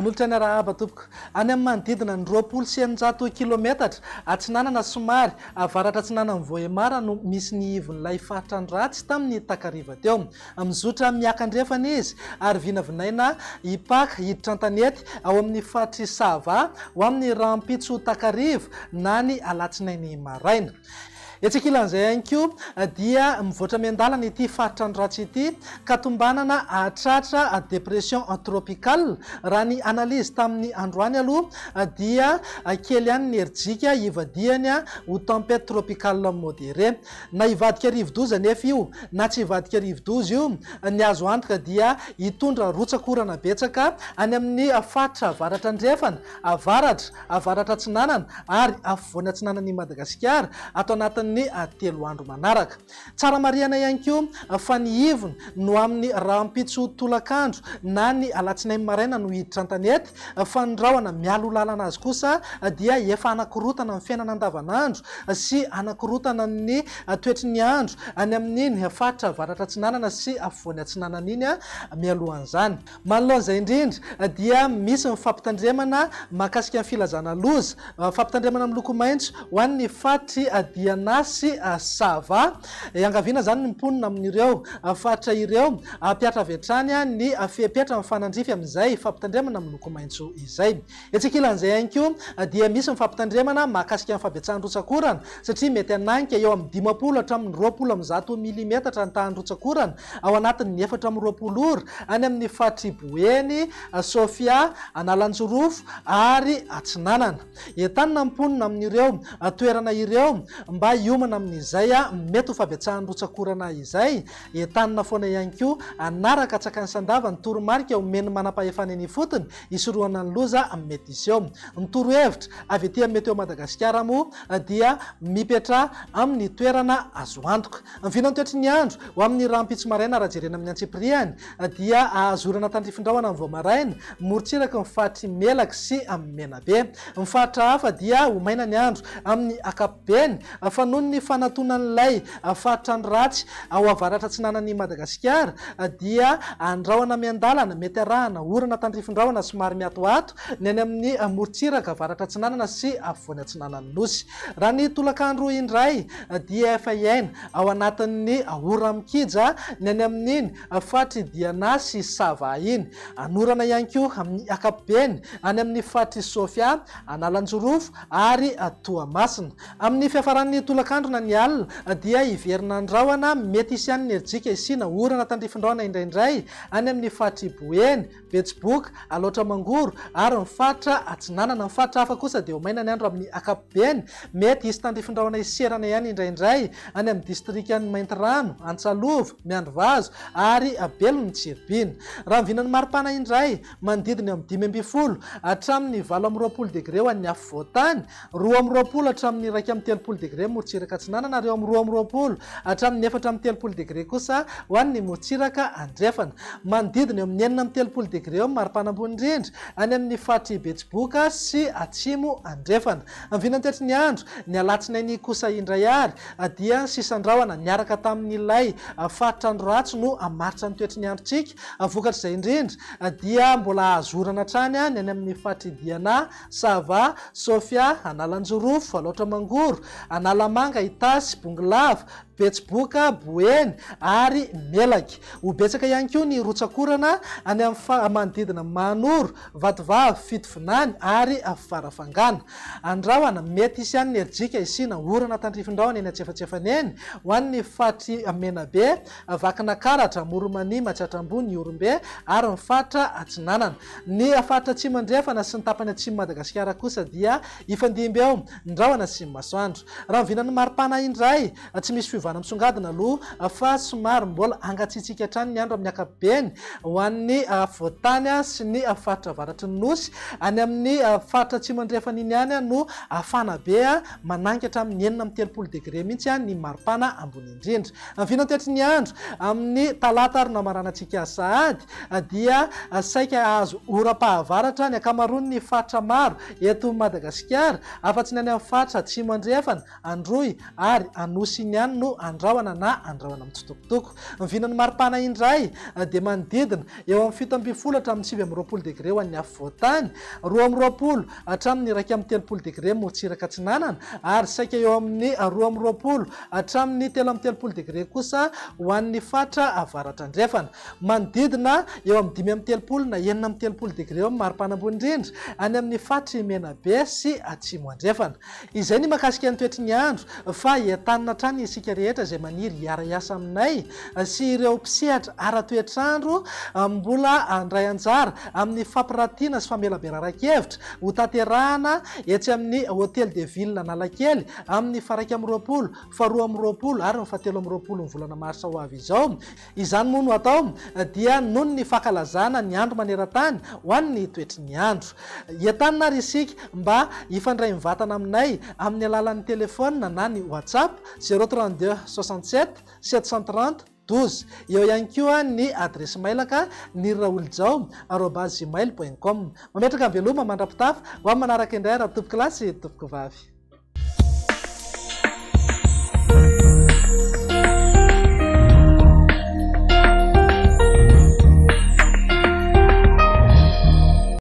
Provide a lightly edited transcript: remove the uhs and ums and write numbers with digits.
manolotra ny arahaba tompoko any amin'ny manodidina ny 20 kilometatra atsinanana somary avaratra atsinanana ny voemara no misy ny ivon'ilay fahatrany ratsy tamin'ny takariva teo mizotra miakandrefana izy ary vinavinaina ipaka hiditra an-tanety ao amin'ny fatry sava ho amin'ny rampitso takariva na ny alatsinainy maraina. Etsekilan'izay ihany koa dia mivoatra miandalana ity fahatrany ratsy ity ka tombanana atratra depression tropicale raha ny analizy tamin'ny androany aloha dia kely ihany ny erijika ivadiany ho tempête tropicale modéré na ivadika rivo-doza nefa io na tsy ivadika rivo-doza io ny azo antoka dia hitondra rotsakorana betsaka any amin'ny fatra avaratra andrefana avaratra atsinanana ary afovoany atsinanan'i Madagasikara atao anatin'ny telo andro manaraka. Tsara marihana ihany koa fa ny ivony no amin'ny rahampitso tolakandro na ny alatsinainy maraina no hiditra an-tanety fa ny rahona mialo lalana azy kosa dia efa anakorotana amin'ny fiainana andavanandro sy anakorotana ny toetry ny andro any amin'iny fatra avaratra atsinanana sy afovoany atsinanana iny mialohan'izany. Manoloan'izay indrindra dia misy mifampitandremana mahakasika ny filazana loza fampitandremana miloko maitso ho an'ny fatry diana sy sava angaviana zany ny mponina amin'ireo fatra ireo apiatra vetrany ny fepetra amin'ny famandrify amin'izay fampitandremana miloko maitso izay. Etsekilan'izay ihany koa dia misy mifampitandremana mahakasika ny fabetsahany rotsakorana satria mety ananika eo amin'ny 20 hatramin'ny 20 milimetatra ny tahan'ny rotsakorana ao anatin'ny 420 ora any amin'ny fatry boeny sofia analanjorofo ary atsinanana entanina mponina amin'ireo toerana ireo mba iomana amin'izay mety ho fabetsahany rotsakorana izay entanina foana ihany koa anaraka tsakany sandava ny toromarika omeny manam-pahefana ny fotony isorohana ny loza mety iseo. Ny torohevitra avy etỳ Météo Madagascar moa dia mipetra amin'ny toerana azo antoka. Ny vinan'ny toetry ny andro ho amin'ny rahampitso maraina raha jerena amin'ny antsipriany dia azorana tandrifindrahona amin'ny voamaraina morotsiraka ny fatry melaka sy amin'ny menabe. Ny fatra hafa dia ho maina ny andro amin'ny akapobeny fa noho ny fanatonan'ilay fahatrany ratsy ao avaratra atsinanan'i Madagasikara dia andrahona miandalana mety arahana orana tandrifindrahona somary miatoato ny any amin'ny morotsiraka avaratra atsinanana sy afovoany atsinanany nosy. Raha ny tolakandro indray dia efa iaina ao anatin'ny ora mikija ny any amin'iny fatry diana sy sava iny anorana ihany koa amin'ny akapobeny any amin'ny fatry sofia analanjorofo ary toamasina. Amin'ny fiafaran'ny tolakandro na ny alina dia iverina andrahona mety isy any ny erijika isina orana tandrifindrahona indraindray any amin'ny fatry boeny betsiboka aloatra mangoro ary ny fatra atsinanana. Ny fatra hafa kosa dia ho maina ny andro amin'ny akapobeny mety isy tandrifindrahona iserana ihany indraindray any amin'ny distrikany maintirano antsalova miandrovazo ary belo ny tsiribina. Raha vinan'ny maripana indray manodidina amin'ny 5 hatramin'ny 20 degré ho an'ny afovoantany 20 hatramin'ny 1 degré morotsiraka atsinanana ary 20 hatramin'ny 4 degré kosa ho an'ny morotsiraka andrefana. Manodidina amin'ny 30 degré maripana ambony indrindra any amin'ny fatry betsiboka sy atsimo andrefana. Ny vinan'ny toetry ny andro ny alatsinainy kosa indray ary dia sisandrahona niaraka tamin'ilay fahatrany ratsy no amaritra ny toetry ny androtsika vokatr'izay indrindra dia mbola azorana trany ny any amin'ny fatry diana sava sofia analanjorofo aloatra mangoro analamanga itasy bongilava betsiboka boeny ary melaky. Ho betsaka ihany koa ny rotsakorana any amin'ny manodidina manoro vatovavy fitovinany ary farafangana. Andrahona mety isy any ny erijika isina orana tandrifindrahona eny atsefatsefany eny ho an'ny fatry menabe vakina karatra moromani matsiatrambony orombe ary ny fatra atsinanana. Ny fatra atsimo andrefana sy ny tapany atsimo Madagasikara kosa dia ifandimby eo ndrahona sy masoandro. Raha vinan'ny maripana indray tsy misy fivana misongadina aloha fa somary mbola angatsitsika hatrany ny andro amin'ny akapobeny ho an'ny voatany sy ny fatra avaratry ny nosy any amin'ny fatra atsimo andrefana iny ihany no afana be manangy hatramin'ny 30 degré mihitsy ny maripana ambony indrindra. Ny vinan'ny toetry ny andro amin'ny talata ary namaranantsika sahady dia saika azo ora-pahavaratra ny akamaroan'ny fatra maro eto Madagasikara afa-tsy ny any amin'ny fatra atsimo andrefana androy ary anosy iny ihany no no andrahoana na andrahoana mitsitokotoko. Mivinan'ny maripana indray dia manodidina eo amin'ny 7 hatramin'ny 9 degré ho an'ny afo voatany, 12 hatramin'ny 1 degré motsiraka atsinanana, ary saika eo amin'ny 12 hatramin'ny 13 degré kosa ho an'ny fatra avaratra andrefana. Manodidina eo amin'ny 5 na 9 degré eo amin'ny maripana ambony indrindra any amin'ny fatra mena be sy atsimo andrefana. Izay ny mahakasika ny toetry ny andro, fa entanina hatrany isika rehetra izay maniry hiara-iasa aminay sy ireo mpisehatra ara-toetrandro mbola andray anjara amin'ny fampiratiana sy famelaberara-kevitra ho tanterahana etsy amin'ny hôtel de ville Analakely amin'ny 1 fa 2 ary ny 7 ny volana marsa ho avy izao. Izany moa no atao dia noho ny fankalazana ny andro maneran-tany ho an'ny toetry ny andro. Entanina ary isika mba hifandray mivatana aminay amin'ny alalan'ny telefona na ny WhatsApp 032 67 730 12. Eo ihany koa ny adresy mailaka ny raoljao@gmail.com. Mametraka veloma mandrapitafa ho amin'ny manaraka indray raha tompoko lasy tompoko vavy.